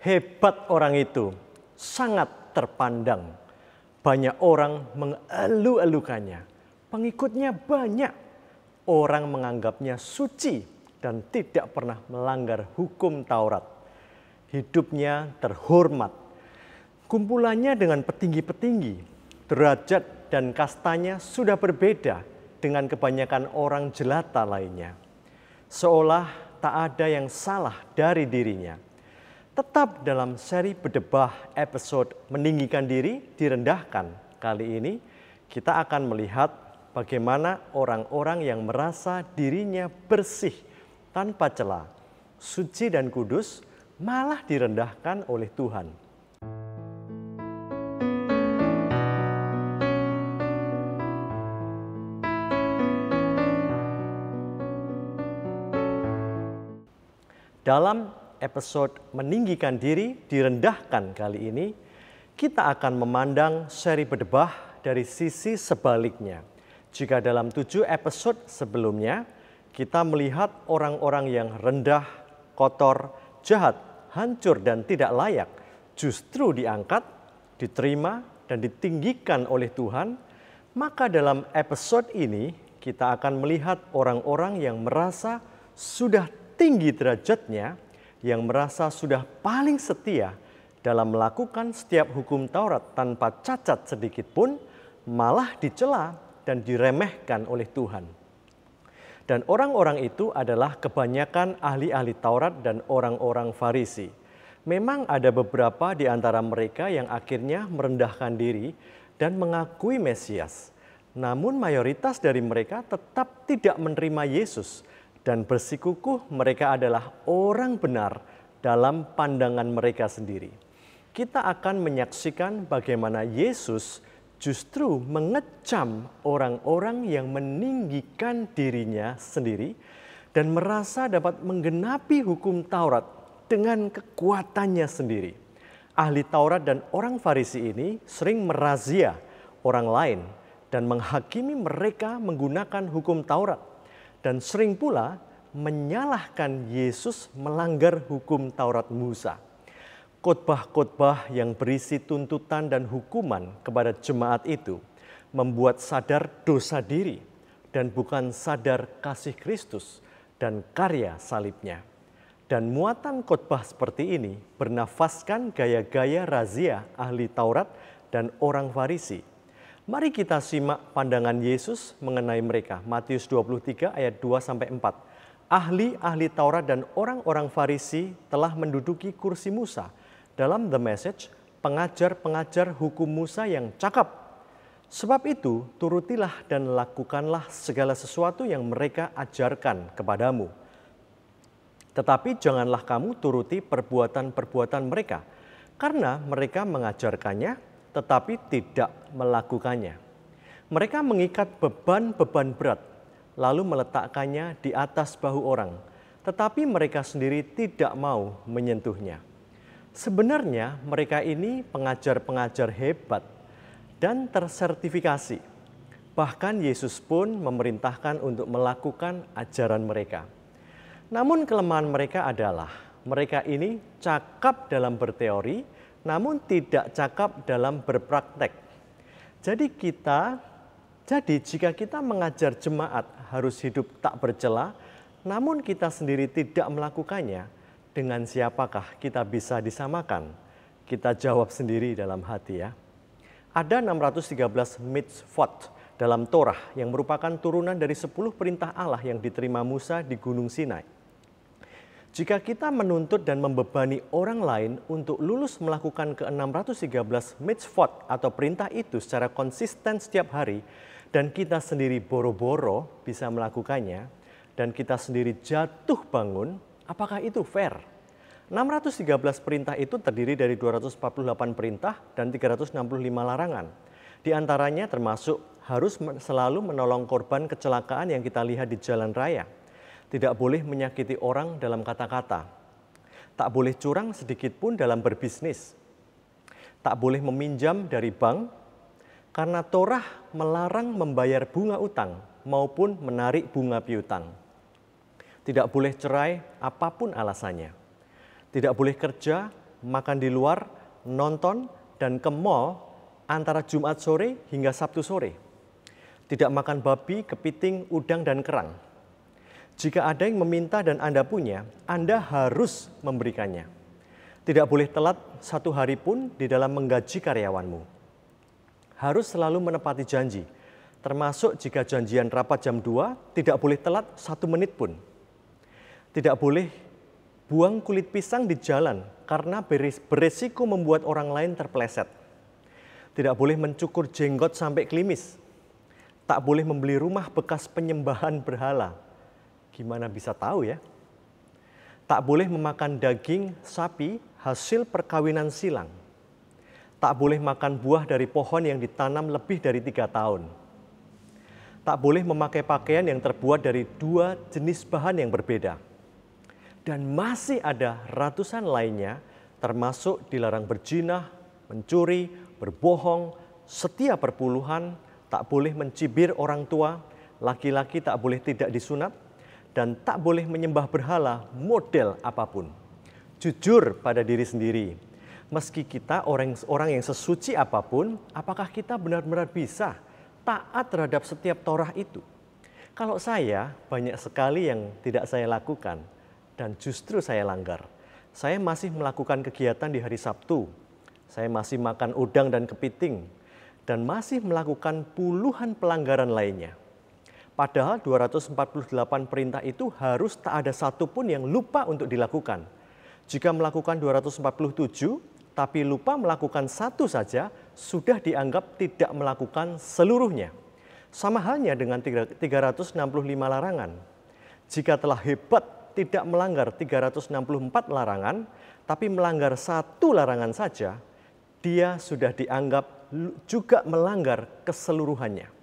Hebat orang itu, sangat terpandang. Banyak orang mengeluh-elukannya. Pengikutnya banyak. Orang menganggapnya suci dan tidak pernah melanggar hukum Taurat. Hidupnya terhormat. Kumpulannya dengan petinggi-petinggi, derajat dan kastanya sudah berbeda dengan kebanyakan orang jelata lainnya. Seolah tak ada yang salah dari dirinya. Tetap dalam seri Bedebah episode Meninggikan Diri, Direndahkan. Kali ini kita akan melihat bagaimana orang-orang yang merasa dirinya bersih tanpa cela, suci dan kudus malah direndahkan oleh Tuhan. Dalam episode Meninggikan Diri, Direndahkan kali ini, kita akan memandang seri Bedebah dari sisi sebaliknya. Jika dalam 7 episode sebelumnya, kita melihat orang-orang yang rendah, kotor, jahat, hancur dan tidak layak, justru diangkat, diterima, dan ditinggikan oleh Tuhan, maka dalam episode ini kita akan melihat orang-orang yang merasa sudah tinggi derajatnya, yang merasa sudah paling setia dalam melakukan setiap hukum Taurat tanpa cacat sedikit pun, malah dicela dan diremehkan oleh Tuhan. Dan orang-orang itu adalah kebanyakan ahli-ahli Taurat dan orang-orang Farisi. Memang ada beberapa di antara mereka yang akhirnya merendahkan diri dan mengakui Mesias. Namun mayoritas dari mereka tetap tidak menerima Yesus dan bersikukuh mereka adalah orang benar dalam pandangan mereka sendiri. Kita akan menyaksikan bagaimana Yesus justru mengecam orang-orang yang meninggikan dirinya sendiri dan merasa dapat menggenapi hukum Taurat dengan kekuatannya sendiri. Ahli Taurat dan orang Farisi ini sering merazia orang lain dan menghakimi mereka menggunakan hukum Taurat. Dan sering pula menyalahkan Yesus melanggar hukum Taurat Musa. Khotbah-khotbah yang berisi tuntutan dan hukuman kepada jemaat itu membuat sadar dosa diri dan bukan sadar kasih Kristus dan karya salibnya. Dan muatan khotbah seperti ini bernafaskan gaya-gaya razia ahli Taurat dan orang Farisi. Mari kita simak pandangan Yesus mengenai mereka. Matius 23 ayat 2-4. Ahli-ahli Taurat dan orang-orang Farisi telah menduduki kursi Musa. Dalam The Message, pengajar-pengajar hukum Musa yang cakap. Sebab itu, turutilah dan lakukanlah segala sesuatu yang mereka ajarkan kepadamu. Tetapi janganlah kamu turuti perbuatan-perbuatan mereka, karena mereka mengajarkannya tetapi tidak melakukannya. Mereka mengikat beban-beban berat, lalu meletakkannya di atas bahu orang, tetapi mereka sendiri tidak mau menyentuhnya. Sebenarnya mereka ini pengajar-pengajar hebat dan tersertifikasi. Bahkan Yesus pun memerintahkan untuk melakukan ajaran mereka. Namun kelemahan mereka adalah, mereka ini cakap dalam berteori, namun tidak cakap dalam berpraktek. Jadi jika kita mengajar jemaat harus hidup tak bercela, namun kita sendiri tidak melakukannya, dengan siapakah kita bisa disamakan? Kita jawab sendiri dalam hati ya. Ada 613 mitzvot dalam Torah yang merupakan turunan dari 10 perintah Allah yang diterima Musa di Gunung Sinai. Jika kita menuntut dan membebani orang lain untuk lulus melakukan ke-613 mitzvot atau perintah itu secara konsisten setiap hari, dan kita sendiri boro-boro bisa melakukannya, dan kita sendiri jatuh bangun, apakah itu fair? 613 perintah itu terdiri dari 248 perintah dan 365 larangan. Di antaranya termasuk harus selalu menolong korban kecelakaan yang kita lihat di jalan raya. Tidak boleh menyakiti orang dalam kata-kata. Tak boleh curang sedikit pun dalam berbisnis. Tak boleh meminjam dari bank, karena Torah melarang membayar bunga utang maupun menarik bunga piutang. Tidak boleh cerai apapun alasannya. Tidak boleh kerja makan di luar, nonton, dan ke mall antara Jumat sore hingga Sabtu sore. Tidak makan babi, kepiting, udang, dan kerang. Jika ada yang meminta dan Anda punya, Anda harus memberikannya. Tidak boleh telat satu hari pun di dalam menggaji karyawanmu. Harus selalu menepati janji, termasuk jika janjian rapat jam 2, tidak boleh telat 1 menit pun. Tidak boleh buang kulit pisang di jalan karena beresiko membuat orang lain terpeleset. Tidak boleh mencukur jenggot sampai klimis. Tak boleh membeli rumah bekas penyembahan berhala. Gimana bisa tahu ya? Tak boleh memakan daging sapi hasil perkawinan silang. Tak boleh makan buah dari pohon yang ditanam lebih dari 3 tahun. Tak boleh memakai pakaian yang terbuat dari 2 jenis bahan yang berbeda. Dan masih ada ratusan lainnya, termasuk dilarang berzina, mencuri, berbohong, setia perpuluhan, tak boleh mencibir orang tua, laki-laki tak boleh tidak disunat, dan tak boleh menyembah berhala model apapun. Jujur pada diri sendiri, meski kita orang yang sesuci apapun, apakah kita benar-benar bisa taat terhadap setiap Torah itu? Kalau saya, banyak sekali yang tidak saya lakukan, dan justru saya langgar. Saya masih melakukan kegiatan di hari Sabtu, saya masih makan udang dan kepiting, dan masih melakukan puluhan pelanggaran lainnya. Padahal 248 perintah itu harus tak ada satupun yang lupa untuk dilakukan. Jika melakukan 247, tapi lupa melakukan satu saja, sudah dianggap tidak melakukan seluruhnya. Sama halnya dengan 365 larangan. Jika telah hebat tidak melanggar 364 larangan, tapi melanggar satu larangan saja, dia sudah dianggap juga melanggar keseluruhannya.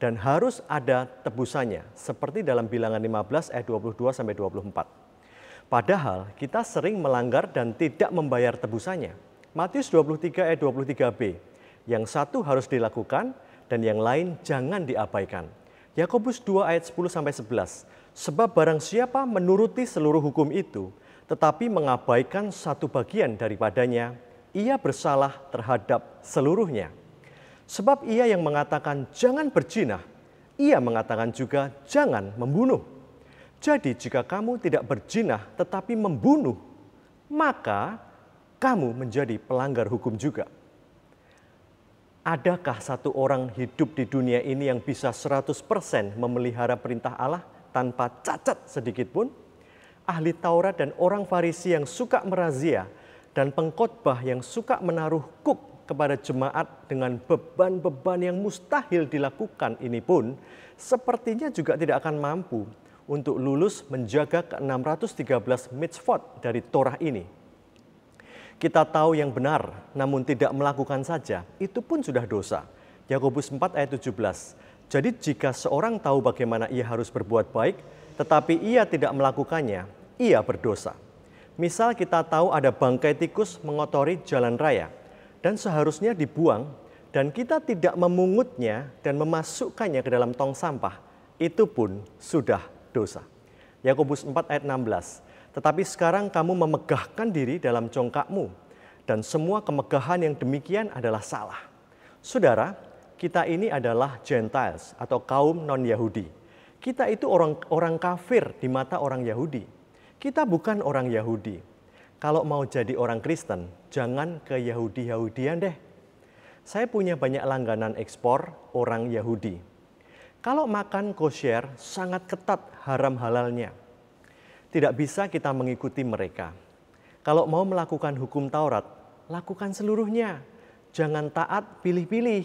Dan harus ada tebusannya, seperti dalam Bilangan 15 ayat 22-24. Padahal kita sering melanggar dan tidak membayar tebusannya. Matius 23 ayat 23b, yang satu harus dilakukan dan yang lain jangan diabaikan. Yakobus 2 ayat 10-11, sebab barang siapa menuruti seluruh hukum itu, tetapi mengabaikan satu bagian daripadanya, ia bersalah terhadap seluruhnya. Sebab ia yang mengatakan jangan berzina, ia mengatakan juga jangan membunuh. Jadi jika kamu tidak berzina tetapi membunuh, maka kamu menjadi pelanggar hukum juga. Adakah satu orang hidup di dunia ini yang bisa 100% memelihara perintah Allah tanpa cacat sedikit pun? Ahli Taurat dan orang Farisi yang suka merazia dan pengkhotbah yang suka menaruh kuk kepada jemaat dengan beban-beban yang mustahil dilakukan ini pun sepertinya juga tidak akan mampu untuk lulus menjaga ke-613 mitzvot dari Torah ini. Kita tahu yang benar namun tidak melakukan saja, itu pun sudah dosa. Yakobus 4 ayat 17. Jadi jika seorang tahu bagaimana ia harus berbuat baik, tetapi ia tidak melakukannya, ia berdosa. Misal kita tahu ada bangkai tikus mengotori jalan raya, dan seharusnya dibuang, dan kita tidak memungutnya dan memasukkannya ke dalam tong sampah, itu pun sudah dosa. Yakobus 4 ayat 16, tetapi sekarang kamu memegahkan diri dalam congkakmu, dan semua kemegahan yang demikian adalah salah. Saudara, kita ini adalah Gentiles atau kaum non-Yahudi. Kita itu orang kafir di mata orang Yahudi. Kita bukan orang Yahudi. Kalau mau jadi orang Kristen, jangan ke Yahudi-Yahudian deh. Saya punya banyak langganan ekspor orang Yahudi. Kalau makan kosher, sangat ketat haram halalnya. Tidak bisa kita mengikuti mereka. Kalau mau melakukan hukum Taurat, lakukan seluruhnya. Jangan taat pilih-pilih.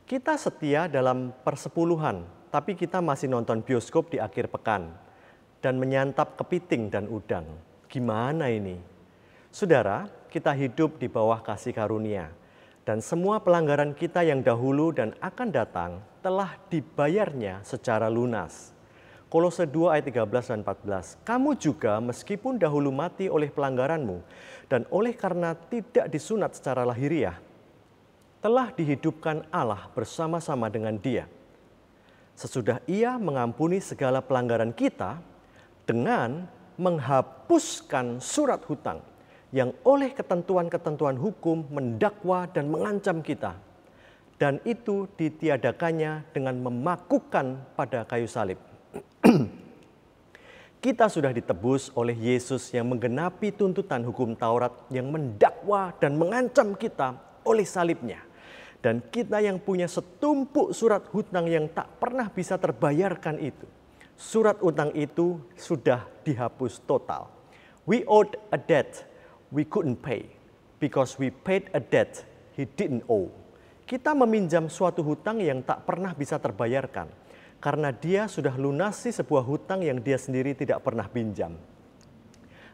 Kita setia dalam persepuluhan, tapi kita masih nonton bioskop di akhir pekan dan menyantap kepiting dan udang. Gimana ini? Saudara, kita hidup di bawah kasih karunia. Dan semua pelanggaran kita yang dahulu dan akan datang telah dibayarnya secara lunas. Kolose 2 ayat 13 dan 14. Kamu juga meskipun dahulu mati oleh pelanggaranmu dan oleh karena tidak disunat secara lahiriah, telah dihidupkan Allah bersama-sama dengan Dia. Sesudah Ia mengampuni segala pelanggaran kita dengan menghapuskan surat hutang yang oleh ketentuan-ketentuan hukum mendakwa dan mengancam kita. Dan itu ditiadakannya dengan memakukan pada kayu salib. Kita sudah ditebus oleh Yesus yang menggenapi tuntutan hukum Taurat yang mendakwa dan mengancam kita oleh salibnya. Dan kita yang punya setumpuk surat hutang yang tak pernah bisa terbayarkan itu. Surat utang itu sudah dihapus total. We owed a debt we couldn't pay because we paid a debt he didn't owe. Kita meminjam suatu hutang yang tak pernah bisa terbayarkan karena dia sudah lunasi sebuah hutang yang dia sendiri tidak pernah pinjam.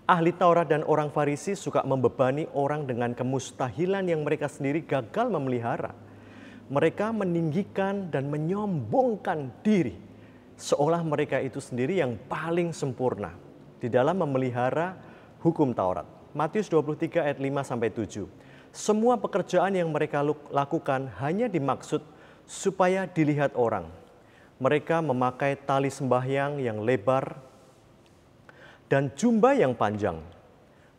Ahli Taurat dan orang Farisi suka membebani orang dengan kemustahilan yang mereka sendiri gagal memelihara. Mereka meninggikan dan menyombongkan diri seolah mereka itu sendiri yang paling sempurna di dalam memelihara hukum Taurat. Matius 23 ayat 5-7. Semua pekerjaan yang mereka lakukan hanya dimaksud supaya dilihat orang. Mereka memakai tali sembahyang yang lebar dan jubah yang panjang.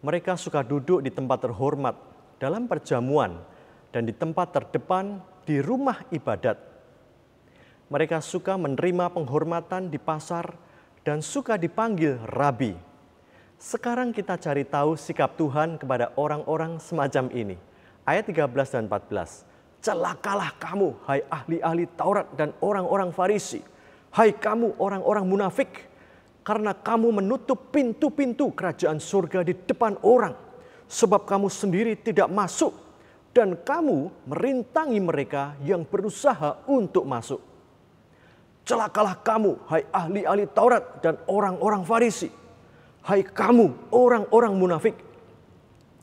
Mereka suka duduk di tempat terhormat dalam perjamuan dan di tempat terdepan di rumah ibadat. Mereka suka menerima penghormatan di pasar dan suka dipanggil rabi. Sekarang kita cari tahu sikap Tuhan kepada orang-orang semacam ini. Ayat 13 dan 14. Celakalah kamu, hai ahli-ahli Taurat dan orang-orang Farisi. Hai kamu orang-orang munafik, karena kamu menutup pintu-pintu kerajaan surga di depan orang. Sebab kamu sendiri tidak masuk dan kamu merintangi mereka yang berusaha untuk masuk. Celakalah kamu, hai ahli-ahli Taurat dan orang-orang Farisi. Hai kamu orang-orang munafik,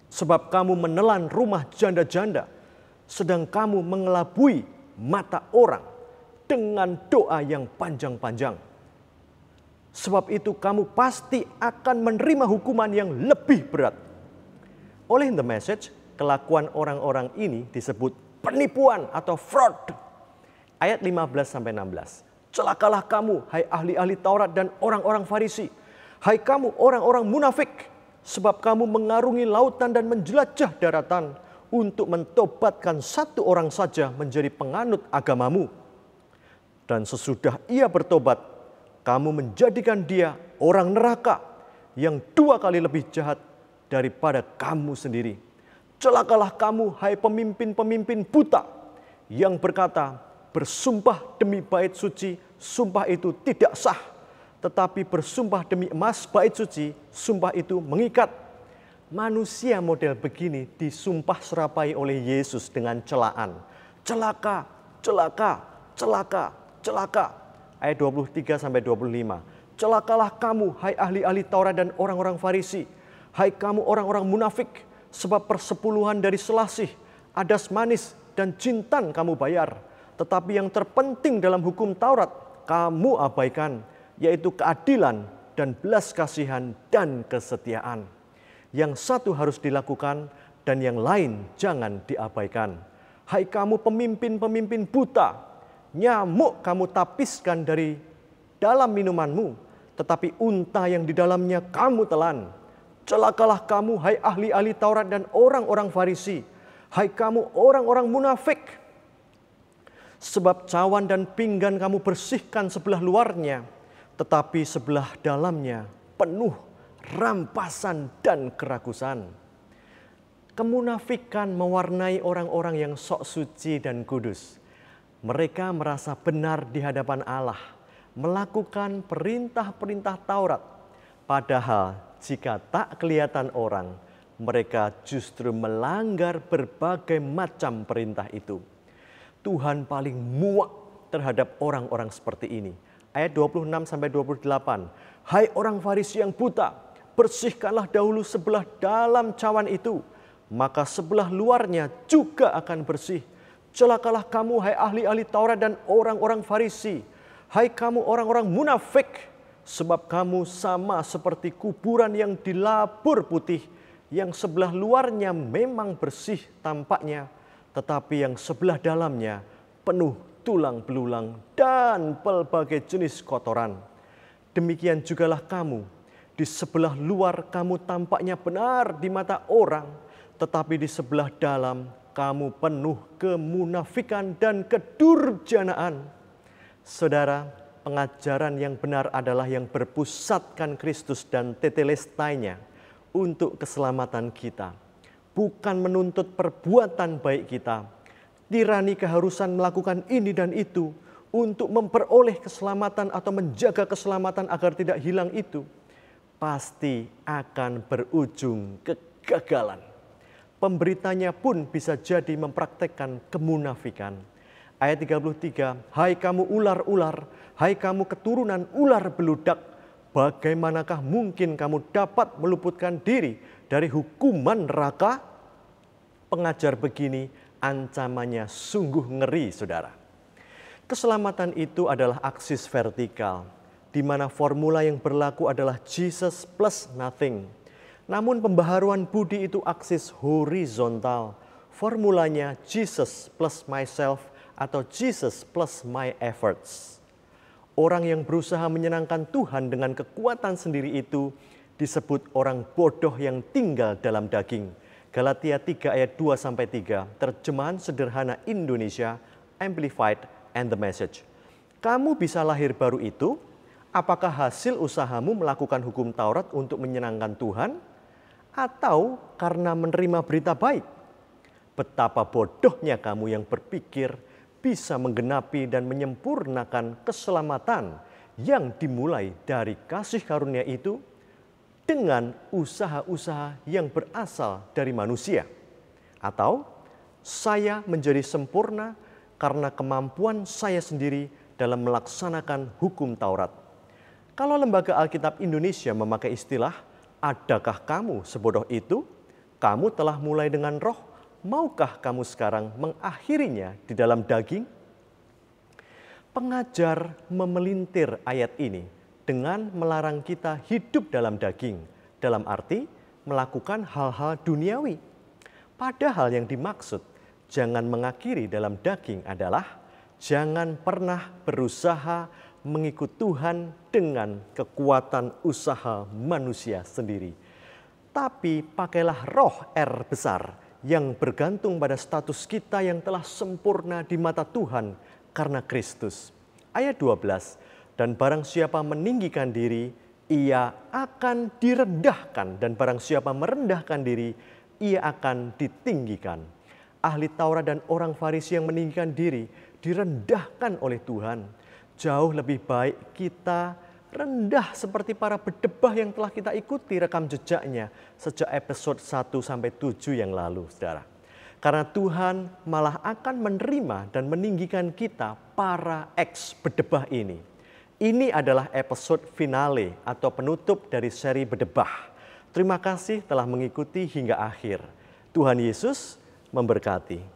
sebab kamu menelan rumah janda-janda, sedang kamu mengelabui mata orang dengan doa yang panjang-panjang. Sebab itu kamu pasti akan menerima hukuman yang lebih berat. Oleh The Message, kelakuan orang-orang ini disebut penipuan atau fraud. Ayat 15-16. Celakalah kamu, hai ahli-ahli Taurat dan orang-orang Farisi. Hai kamu orang-orang munafik, sebab kamu mengarungi lautan dan menjelajah daratan untuk mentobatkan satu orang saja menjadi penganut agamamu. Dan sesudah ia bertobat, kamu menjadikan dia orang neraka yang 2 kali lebih jahat daripada kamu sendiri. Celakalah kamu, hai pemimpin-pemimpin buta, yang berkata, bersumpah demi bait suci, sumpah itu tidak sah. Tetapi bersumpah demi emas bait suci, sumpah itu mengikat. Manusia model begini disumpah serapai oleh Yesus dengan celaan. Celaka, celaka, celaka, celaka. Ayat 23-25. Celakalah kamu, hai ahli-ahli Taurat dan orang-orang Farisi. Hai kamu orang-orang munafik, sebab persepuluhan dari selasih, adas manis, dan jintan kamu bayar. Tetapi yang terpenting dalam hukum Taurat, kamu abaikan, yaitu keadilan dan belas kasihan dan kesetiaan. Yang satu harus dilakukan dan yang lain jangan diabaikan. Hai kamu pemimpin-pemimpin buta, nyamuk kamu tapiskan dari dalam minumanmu, tetapi unta yang di dalamnya kamu telan. Celakalah kamu, hai ahli-ahli Taurat dan orang-orang Farisi. Hai kamu orang-orang munafik, sebab cawan dan pinggan kamu bersihkan sebelah luarnya, tetapi sebelah dalamnya penuh rampasan dan kerakusan. Kemunafikan mewarnai orang-orang yang sok suci dan kudus. Mereka merasa benar di hadapan Allah, melakukan perintah-perintah Taurat. Padahal jika tak kelihatan orang, mereka justru melanggar berbagai macam perintah itu. Tuhan paling muak terhadap orang-orang seperti ini. Ayat 26-28. Hai orang Farisi yang buta, bersihkanlah dahulu sebelah dalam cawan itu, maka sebelah luarnya juga akan bersih. Celakalah kamu, hai ahli-ahli Taurat dan orang-orang Farisi. Hai kamu orang-orang munafik, sebab kamu sama seperti kuburan yang dilabur putih, yang sebelah luarnya memang bersih tampaknya, tetapi yang sebelah dalamnya penuh tulang belulang dan pelbagai jenis kotoran. Demikian jugalah kamu, Di sebelah luar kamu tampaknya benar di mata orang, tetapi di sebelah dalam kamu penuh kemunafikan dan kedurjanaan. Saudara, pengajaran yang benar adalah yang berpusatkan Kristus dan tetelestainya untuk keselamatan kita. Bukan menuntut perbuatan baik kita, tirani keharusan melakukan ini dan itu untuk memperoleh keselamatan atau menjaga keselamatan agar tidak hilang itu, pasti akan berujung kegagalan. Pemberitanya pun bisa jadi mempraktekkan kemunafikan. Ayat 33, hai kamu ular-ular, hai kamu keturunan ular beludak, bagaimanakah mungkin kamu dapat meluputkan diri dari hukuman neraka? Pengajar begini ancamannya sungguh ngeri, saudara. Keselamatan itu adalah aksis vertikal, di mana formula yang berlaku adalah Jesus plus nothing. Namun pembaharuan budi itu aksis horizontal. Formulanya Jesus plus myself atau Jesus plus my efforts. Orang yang berusaha menyenangkan Tuhan dengan kekuatan sendiri itu disebut orang bodoh yang tinggal dalam daging. Galatia 3 ayat 2-3, terjemahan sederhana Indonesia, Amplified and the Message. Kamu bisa lahir baru itu, apakah hasil usahamu melakukan hukum Taurat untuk menyenangkan Tuhan? Atau karena menerima berita baik? Betapa bodohnya kamu yang berpikir bisa menggenapi dan menyempurnakan keselamatan yang dimulai dari kasih karunia itu dengan usaha-usaha yang berasal dari manusia. Atau saya menjadi sempurna karena kemampuan saya sendiri dalam melaksanakan hukum Taurat. Kalau Lembaga Alkitab Indonesia memakai istilah, adakah kamu sebodoh itu? Kamu telah mulai dengan roh, maukah kamu sekarang mengakhirinya di dalam daging? Pengajar memelintir ayat ini dengan melarang kita hidup dalam daging, dalam arti melakukan hal-hal duniawi. Padahal yang dimaksud jangan mengakhiri dalam daging adalah jangan pernah berusaha mengikut Tuhan dengan kekuatan usaha manusia sendiri. Tapi pakailah roh R besar yang bergantung pada status kita yang telah sempurna di mata Tuhan karena Kristus. Ayat 12, dan barang siapa meninggikan diri, ia akan direndahkan. Dan barang siapa merendahkan diri, ia akan ditinggikan. Ahli Taurat dan orang Farisi yang meninggikan diri, direndahkan oleh Tuhan. Jauh lebih baik kita rendah seperti para bedebah yang telah kita ikuti rekam jejaknya sejak episode 1-7 yang lalu, saudara. Karena Tuhan malah akan menerima dan meninggikan kita para ex-bedebah ini. Ini adalah episode finale atau penutup dari seri bedebah. Terima kasih telah mengikuti hingga akhir. Tuhan Yesus memberkati.